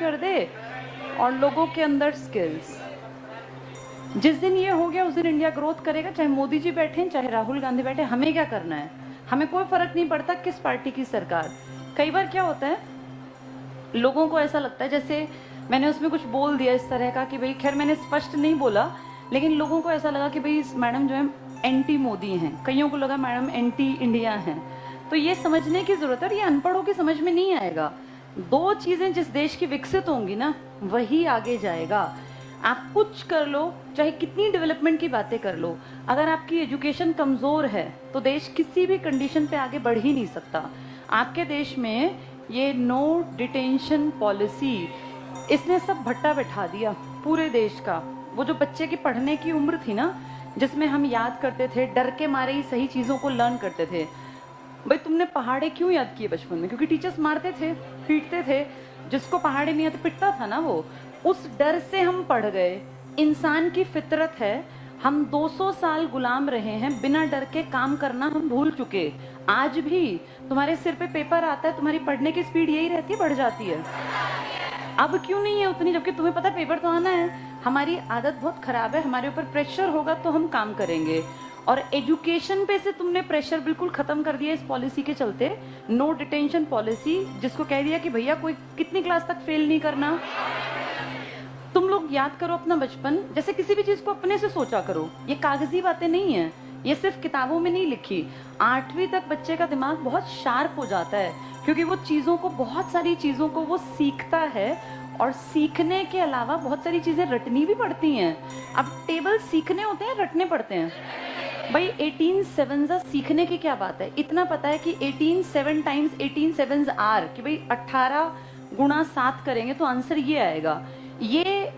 कर दे और लोगों के अंदर स्किल्स। जिस दिन ये हो गया उस दिन इंडिया ग्रोथ करेगा, चाहे मोदी जी बैठे चाहे राहुल गांधी बैठे, हमें क्या करना है, हमें कोई फर्क नहीं पड़ता किस पार्टी की सरकार। कई बार क्या होता है, लोगों को ऐसा लगता है जैसे मैंने उसमें कुछ बोल दिया इस तरह का कि भाई, खैर मैंने स्पष्ट नहीं बोला, लेकिन लोगों को ऐसा लगा कि भाई मैडम जो है एंटी मोदी हैं, कईयों को लगा मैडम एंटी इंडिया हैं। तो ये समझने की जरूरत है, और ये अनपढ़ों की समझ में नहीं आएगा। दो चीजें जिस देश की विकसित होंगी ना, वही आगे जाएगा। आप कुछ कर लो, चाहे कितनी डेवलपमेंट की बातें कर लो, अगर आपकी एजुकेशन कमजोर है तो देश किसी भी कंडीशन पे आगे बढ़ ही नहीं सकता। आपके देश में ये नो डिटेंशन पॉलिसी, इसने सब भट्टा बैठा दिया पूरे देश का। वो जो बच्चे की पढ़ने की उम्र थी ना, जिसमें हम याद करते थे, डर के मारे ही सही चीजों को लर्न करते थे। भाई तुमने पहाड़े क्यों याद किए बचपन में? क्योंकि टीचर्स मारते थे, पीटते थे, जिसको पहाड़े नहीं आते पिटता था ना वो। उस डर से हम पढ़ गए। इंसान की फितरत है, हम 200 साल गुलाम रहे हैं, बिना डर के काम करना हम भूल चुके। आज भी तुम्हारे सिर पे पेपर आता है, तुम्हारी पढ़ने की स्पीड यही रहती है, बढ़ जाती है। अब क्यों नहीं है उतनी, जबकि तुम्हें पता पेपर तो आना है। हमारी आदत बहुत खराब है, हमारे ऊपर प्रेशर होगा तो हम काम करेंगे। और एजुकेशन पे से तुमने प्रेशर बिल्कुल खत्म कर दिया इस पॉलिसी के चलते, नो डिटेंशन पॉलिसी, जिसको कह दिया कि भैया कोई कितनी क्लास तक फेल नहीं करना। तुम लोग याद करो अपना बचपन, जैसे किसी भी चीज को अपने से सोचा करो। ये कागजी बातें नहीं है, ये सिर्फ किताबों में नहीं लिखी। 8वीं तक बच्चे का दिमाग बहुत शार्प हो जाता है, क्योंकि वो चीजों को, बहुत सारी चीजों को वो सीखता है, और सीखने के अलावा बहुत सारी चीजें रटनी भी पड़ती हैं। अब टेबल सीखने होते हैं, रटने पड़ते हैं। भाई 18 7 सीखने की क्या बात है? इतना पता है कि 18 7 टाइम्स 18 7 आर, कि भाई 18 गुणा 7 करेंगे तो आंसर ये आएगा। ये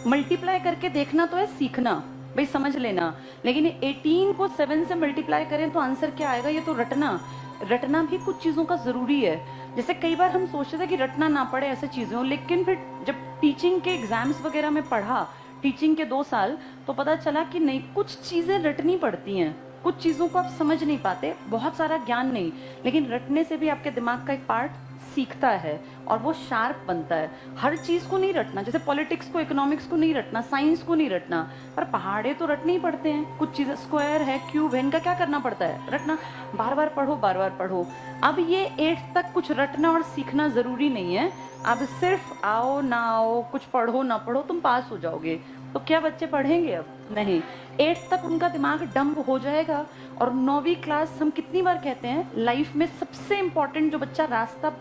मल्टीप्लाई करके देखना तो है सीखना, भाई समझ लेना। लेकिन 18 को 7 से मल्टीप्लाई करें तो आंसर क्या आएगा, ये तो रटना। रटना भी कुछ चीजों का जरूरी है। जैसे कई बार हम सोचते थे कि रटना ना पड़े ऐसे चीजों, लेकिन फिर जब टीचिंग के एग्जाम्स वगैरह में पढ़ा, टीचिंग के 2 साल, तो पता चला कि नहीं, कुछ चीजें रटनी पड़ती हैं। कुछ चीजों को आप समझ नहीं पाते, बहुत सारा ज्ञान नहीं, लेकिन रटने से भी आपके दिमाग का एक पार्ट सीखता है और वो शार्प बनता है। हर चीज को नहीं रटना, जैसे पॉलिटिक्स को, इकोनॉमिक्स को नहीं रटना, साइंस को नहीं रटना, पर पहाड़े तो रटने ही पड़ते हैं। कुछ चीजें, स्क्वायर है, क्यूब है, इनका क्या करना पड़ता है? रटना। बार बार पढ़ो, बार बार पढ़ो। अब ये 8th तक कुछ रटना और सीखना जरूरी नहीं है। अब सिर्फ आओ ना आओ, कुछ पढ़ो ना पढ़ो, तुम पास हो जाओगे। तो क्या बच्चे पढ़ेंगे? अब नहीं। 8th तक उनका दिमाग डंप हो जाएगा। और 9वीं क्लास, हम कितनी बार कहते हैं, लाइफ में सबसे इंपॉर्टेंट जो बच्चा रास्ता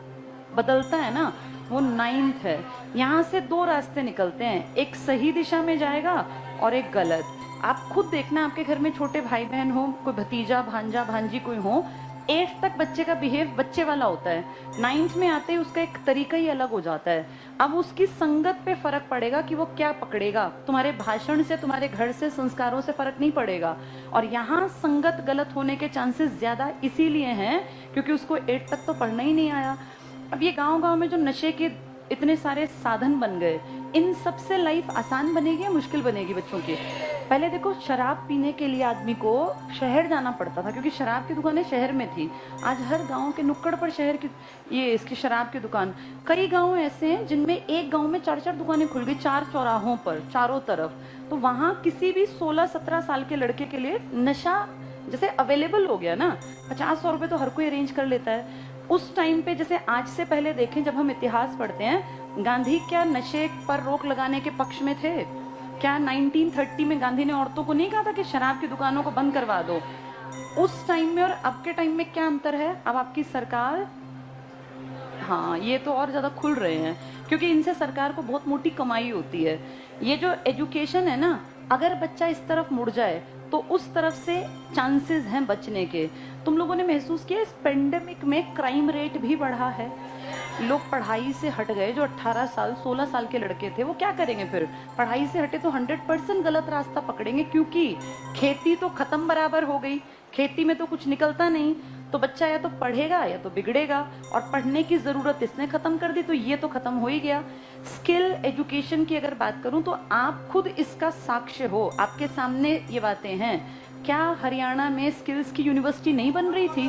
बदलता है ना, वो 9th है। यहाँ से 2 रास्ते निकलते हैं, एक सही दिशा में जाएगा और एक गलत। आप खुद देखना, आपके घर में छोटे भाई बहन हो, कोई भतीजा भांजा भांजी कोई हो, 8th तक बच्चे का बिहेव बच्चे वाला होता है, 9th में आते ही उसका एक तरीका ही अलग हो जाता है। अब उसकी संगत पे फर्क पड़ेगा कि वो क्या पकड़ेगा। तुम्हारे भाषण से, तुम्हारे घर से, संस्कारों से फर्क नहीं पड़ेगा। और यहाँ संगत गलत होने के चांसेस ज्यादा इसीलिए हैं क्योंकि उसको 8th तक तो पढ़ना ही नहीं आया। अब ये गांव-गांव में जो नशे के इतने सारे साधन बन गए, इन सब से लाइफ आसान बनेगी या मुश्किल बनेगी बच्चों की? पहले देखो, शराब पीने के लिए आदमी को शहर जाना पड़ता था, क्योंकि शराब की दुकानें शहर में थी। आज हर गांव के नुक्कड़ पर शहर की, ये इसकी शराब की दुकान। कई गांव ऐसे हैं जिनमें एक गांव में 4-4 दुकानें खुल गई, 4 चौराहों पर, चारों तरफ। तो वहां किसी भी 16-17 साल के लड़के के लिए नशा जैसे अवेलेबल हो गया ना, 50-100 रुपए तो हर कोई अरेंज कर लेता है। उस टाइम पे, जैसे आज से पहले देखें, जब हम इतिहास पढ़ते हैं, गांधी क्या नशे पर रोक लगाने के पक्ष में थे? क्या 1930 में गांधी ने औरतों को नहीं कहा था कि शराब की दुकानों को बंद करवा दो? उस टाइम में और अब के टाइम में क्या अंतर है? अब आपकी सरकार, हाँ, ये तो और ज्यादा खुल रहे हैं, क्योंकि इनसे सरकार को बहुत मोटी कमाई होती है। ये जो एजुकेशन है ना, अगर बच्चा इस तरफ मुड़ जाए तो उस तरफ से चांसेस हैं बचने के। तुम लोगों ने महसूस किया, इस पेंडेमिक में क्राइम रेट भी बढ़ा है। लोग पढ़ाई से हट गए। जो 18 साल 16 साल के लड़के थे, वो क्या करेंगे फिर? पढ़ाई से हटे तो 100% गलत रास्ता पकड़ेंगे, क्योंकि खेती तो खत्म बराबर हो गई, खेती में तो कुछ निकलता नहीं। तो बच्चा या तो पढ़ेगा या तो बिगड़ेगा, और पढ़ने की जरूरत इसने खत्म कर दी, तो ये तो खत्म हो ही गया। स्किल एजुकेशन की अगर बात करूं तो आप खुद इसका साक्ष्य हो, आपके सामने ये बातें हैं। क्या हरियाणा में स्किल्स की यूनिवर्सिटी नहीं बन रही थी?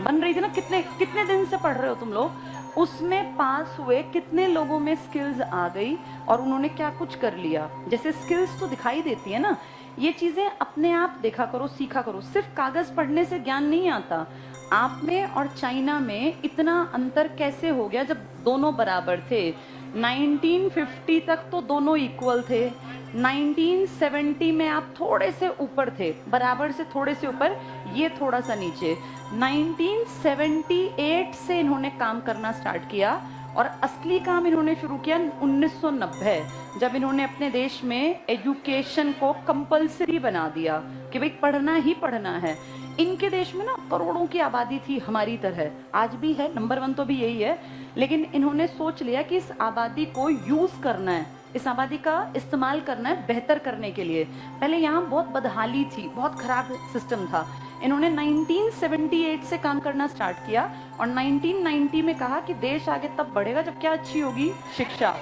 बन रही थी ना। कितने कितने दिन से पढ़ रहे हो तुम लोग? उसमें पास हुए कितने लोगों में स्किल्स आ गई और उन्होंने क्या कुछ कर लिया। जैसे स्किल्स तो दिखाई देती है ना, ये चीजें अपने आप देखा करो, सीखा करो। सिर्फ कागज पढ़ने से ज्ञान नहीं आता। आप में और चाइना में इतना अंतर कैसे हो गया जब दोनों बराबर थे? 1950 तक तो दोनों इक्वल थे। 1970 में आप थोड़े से ऊपर थे, बराबर से थोड़े से ऊपर, ये थोड़ा सा नीचे। 1978 से इन्होंने काम करना स्टार्ट किया और असली काम इन्होंने शुरू किया 1990, जब इन्होंने अपने देश में एजुकेशन को कंपलसरी बना दिया कि भाई पढ़ना ही पढ़ना है। इनके देश में ना करोड़ों की आबादी थी हमारी तरह, आज भी है, नंबर 1 तो भी यही है, लेकिन इन्होंने सोच लिया कि इस आबादी को यूज करना है, इस आबादी का इस्तेमाल करना है बेहतर करने के लिए। पहले यहाँ बहुत बदहाली थी, बहुत खराब सिस्टम था। इन्होंने 1978 से काम करना स्टार्ट किया और 1990 में कहा कि देश आगे तब बढ़ेगा जब क्या अच्छी होगी शिक्षा,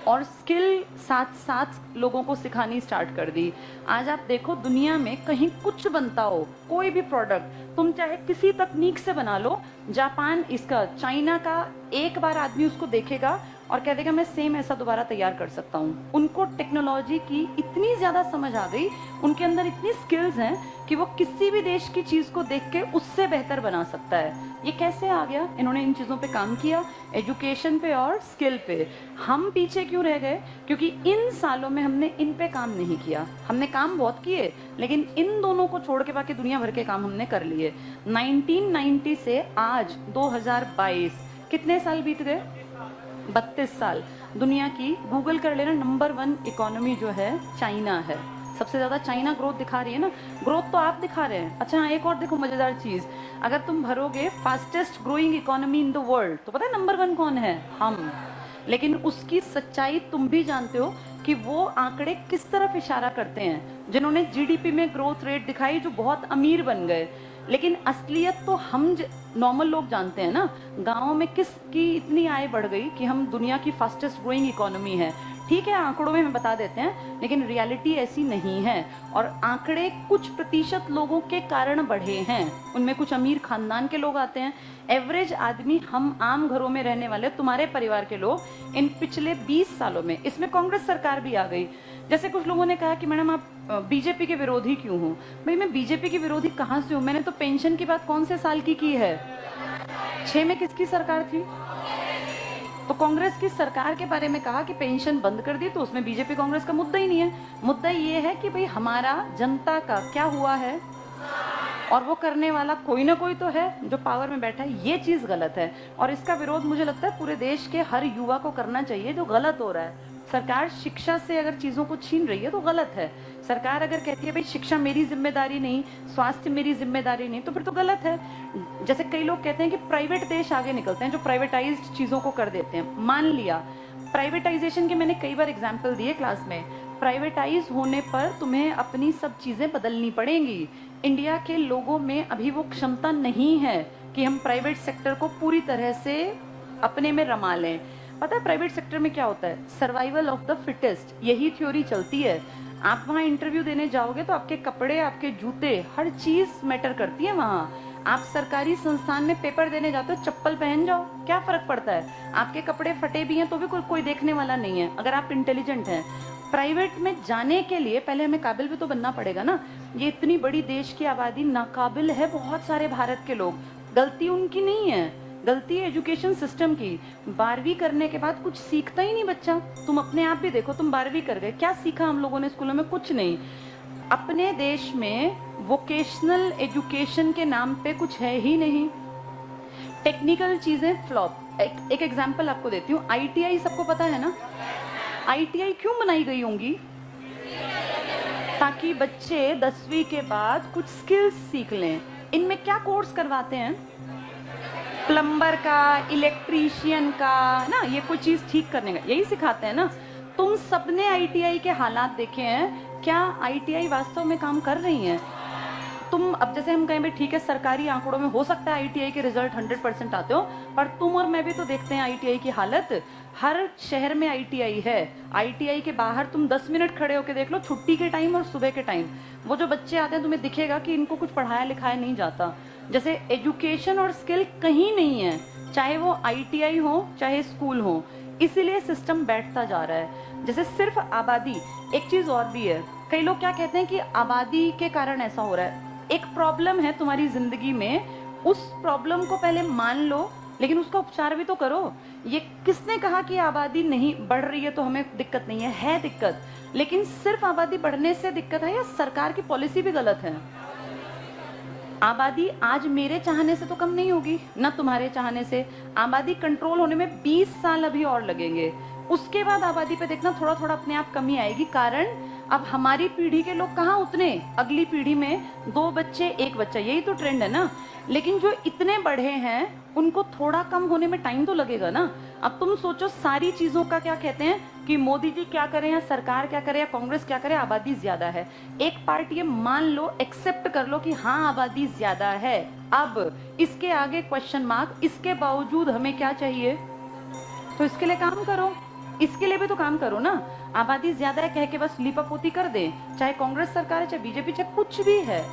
और स्किल साथ साथ लोगों को सिखानी स्टार्ट कर दी। आज आप देखो दुनिया में कहीं कुछ बनता हो, कोई भी प्रोडक्ट तुम चाहे किसी तकनीक से बना लो, जापान इसका, चाइना का, एक बार आदमी उसको देखेगा और कह देगा मैं सेम ऐसा दोबारा तैयार कर सकता हूँ। उनको टेक्नोलॉजी की इतनी ज्यादा समझ आ गई, उनके अंदर इतनी स्किल्स हैं कि वो किसी भी देश की चीज को देख के उससे बेहतर बना सकता है। ये कैसे आ गया? इन्होंने इन चीजों पे काम किया, एजुकेशन पे और स्किल पे। हम पीछे क्यों रह गए? क्योंकि इन सालों में हमने इन पे काम नहीं किया। हमने काम बहुत किए, लेकिन इन दोनों को छोड़ के बाकी दुनिया भर के काम हमने कर लिए। 1990 से आज 2022 कितने साल बीत गए? 32 साल। दुनिया की गूगल कर लेना, नंबर 1 इकोनॉमी जो है चाइना है। सबसे ज्यादा चाइना ग्रोथ दिखा रही है ना, ग्रोथ तो आप दिखा रहे हैं। अच्छा हाँ, एक और देखो मजेदार चीज, अगर तुम भरोगे fastest growing economy in the world, तो पता है नंबर 1 कौन है? हम। लेकिन उसकी सच्चाई तुम भी जानते हो कि वो आंकड़े किस तरफ इशारा करते हैं। जिन्होंने जीडीपी में ग्रोथ रेट दिखाई, जो बहुत अमीर बन गए, लेकिन असलियत तो हम नॉर्मल लोग जानते हैं ना। गाँव में किसकी इतनी आय बढ़ गई कि हम दुनिया की फास्टेस्ट ग्रोइंग इकोनॉमी है। ठीक है, आंकड़ों में हम बता देते हैं, लेकिन रियलिटी ऐसी नहीं है। और आंकड़े कुछ प्रतिशत लोगों के कारण बढ़े हैं, उनमें कुछ अमीर खानदान के लोग आते हैं। एवरेज आदमी, हम आम घरों में रहने वाले, तुम्हारे परिवार के लोग, इन पिछले 20 सालों में, इसमें कांग्रेस सरकार भी आ गई। जैसे कुछ लोगों ने कहा कि मैडम आप बीजेपी के विरोधी क्यों हो? भाई मैं बीजेपी की विरोधी कहाँ से हूँ? मैंने तो पेंशन की बात कौन से साल की है? 6 में किसकी सरकार थी? तो कांग्रेस की सरकार के बारे में कहा कि पेंशन बंद कर दी, तो उसमें बीजेपी कांग्रेस का मुद्दा ही नहीं है। मुद्दा ये है कि भाई हमारा जनता का क्या हुआ है, और वो करने वाला कोई ना कोई तो है जो पावर में बैठा है। ये चीज गलत है और इसका विरोध मुझे लगता है पूरे देश के हर युवा को करना चाहिए जो गलत हो रहा है। सरकार शिक्षा से अगर चीजों को छीन रही है तो गलत है। सरकार अगर कहती है भाई शिक्षा मेरी जिम्मेदारी नहीं, स्वास्थ्य मेरी जिम्मेदारी नहीं, तो फिर तो गलत है। जैसे कई लोग कहते हैं कि प्राइवेट देश आगे निकलते हैं जो प्राइवेटाइज्ड चीजों को कर देते हैं। मान लिया प्राइवेटाइजेशन के मैंने कई बार एग्जाम्पल दिए क्लास में। प्राइवेटाइज होने पर तुम्हें अपनी सब चीजें बदलनी पड़ेंगी। इंडिया के लोगों में अभी वो क्षमता नहीं है कि हम प्राइवेट सेक्टर को पूरी तरह से अपने में रमा लें। पता है प्राइवेट सेक्टर में क्या होता है? सर्वाइवल ऑफ द फिटेस्ट, यही थ्योरी चलती है। आप वहाँ इंटरव्यू देने जाओगे तो आपके कपड़े, आपके जूते, हर चीज मैटर करती है वहाँ। आप सरकारी संस्थान में पेपर देने जाते हो, चप्पल पहन जाओ, क्या फर्क पड़ता है? आपके कपड़े फटे भी हैं तो भी कोई देखने वाला नहीं है, अगर आप इंटेलिजेंट हैं। प्राइवेट में जाने के लिए पहले हमें काबिल भी तो बनना पड़ेगा ना। ये इतनी बड़ी देश की आबादी नाकाबिल है, बहुत सारे भारत के लोग। गलती उनकी नहीं है, गलती है एजुकेशन सिस्टम की। 12वीं करने के बाद कुछ सीखता ही नहीं बच्चा। तुम अपने आप भी देखो, तुम 12वीं कर गए, क्या सीखा हम लोगों ने स्कूलों में? कुछ नहीं। अपने देश में वोकेशनल एजुकेशन के नाम पे कुछ है ही नहीं। टेक्निकल चीजें फ्लॉप। एक एग्जांपल आपको देती हूँ। आईटीआई सबको पता है ना? आईटीआई क्यों बनाई गई होंगी? ताकि बच्चे 10वीं के बाद कुछ स्किल्स सीख लें। इनमें क्या कोर्स करवाते हैं? प्लम्बर का, इलेक्ट्रीशियन का, ना, ये कोई चीज ठीक करने का यही सिखाते हैं ना। तुम सबने आईटीआई के हालात देखे हैं, क्या आईटीआई वास्तव में काम कर रही हैं? तुम अब जैसे हम कहें भाई ठीक है, सरकारी आंकड़ों में हो सकता है आईटीआई के रिजल्ट 100% आते हो, पर तुम और मैं भी तो देखते हैं आईटीआई की हालत। हर शहर में आईटीआई है। आईटीआई के बाहर तुम 10 मिनट खड़े होकर देख लो, छुट्टी के टाइम और सुबह के टाइम, वो जो बच्चे आते हैं तुम्हें दिखेगा कि इनको कुछ पढ़ाया लिखाया नहीं जाता। जैसे एजुकेशन और स्किल कहीं नहीं है। चाहे वो आईटीआई हो चाहे स्कूल हो, इसीलिए सिस्टम बैठता जा रहा है। जैसे सिर्फ आबादी, एक चीज और भी है, कई लोग क्या कहते हैं कि आबादी के कारण ऐसा हो रहा है। एक प्रॉब्लम है तुम्हारी जिंदगी में, उस प्रॉब्लम को पहले मान लो, लेकिन उसका उपचार भी तो करो। ये किसने कहा कि आबादी नहीं बढ़ रही है तो हमें दिक्कत नहीं है दिक्कत, लेकिन सिर्फ आबादी बढ़ने से दिक्कत है या सरकार की पॉलिसी भी गलत है? आबादी आज मेरे चाहने से तो कम नहीं होगी, ना तुम्हारे चाहने से। आबादी कंट्रोल होने में 20 साल अभी और लगेंगे। उसके बाद आबादी पे देखना थोड़ा थोड़ा अपने आप कमी आएगी, कारण अब हमारी पीढ़ी के लोग कहाँ उतने, अगली पीढ़ी में 2 बच्चे 1 बच्चा, यही तो ट्रेंड है ना। लेकिन जो इतने बढ़े हैं उनको थोड़ा कम होने में टाइम तो लगेगा ना। अब तुम सोचो, सारी चीजों का क्या कहते हैं कि मोदी जी क्या करें या सरकार क्या करे या कांग्रेस क्या करे, आबादी ज्यादा है। एक पार्ट ये मान लो, एक्सेप्ट कर लो कि हाँ आबादी ज्यादा है, अब इसके आगे क्वेश्चन मार्क, इसके बावजूद हमें क्या चाहिए? तो इसके लिए काम करो, इसके लिए भी तो काम करो ना। आबादी ज्यादा है कह के बस लीपापोती कर दे, चाहे कांग्रेस सरकार है चाहे बीजेपी, चाहे कुछ भी है।